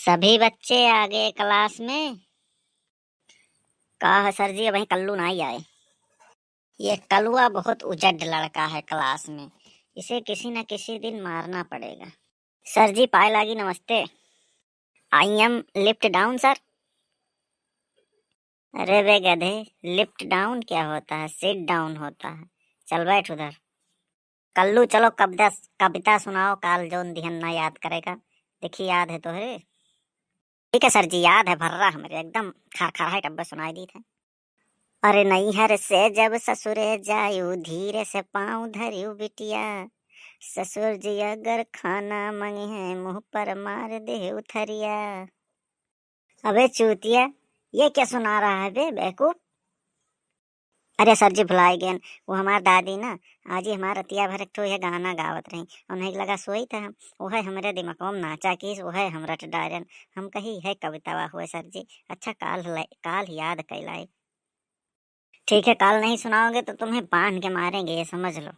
सभी बच्चे आ गए क्लास में। कहा है सर जी, वही कल्लू ना ही आए। ये कलुआ बहुत उजड़ लड़का है क्लास में, इसे किसी न किसी दिन मारना पड़ेगा। सर जी पाए लागी, नमस्ते। I am lift down sir. अरे वे गधे, लिफ्ट डाउन क्या होता है, सिट डाउन होता है। चल बैठ उधर। कल्लू चलो कविता कविता सुनाओ, काल जोन दिहन ना याद करेगा। देखी याद है तो है। ठीक है सर जी, याद है भर्रा हमारे एकदम खड़खड़ाहट टब्बे सुनाई दी थे। अरे नैहर से जब ससुरे जायू, धीरे से पाँव धरियू बिटिया। ससुर जी अगर खाना मंगे हैं, मुंह पर मार दे उथरिया। अबे चूतिया, ये क्या सुना रहा है बे बेवकूफ। अरे सर जी भुलाए गए, वो हमार दादी ना आज ही हमार रतिया भर एक ठो यह गाना गावत रही, उन्हें लगा सोई था हम, वह हमरे दिमाग में नाचा की वह हम रट डायरन। हम कही है कविता वाह हुए सर जी, अच्छा काल याद कैलाए। ठीक है, काल नहीं सुनाओगे तो तुम्हें बांध के मारेंगे, ये समझ लो।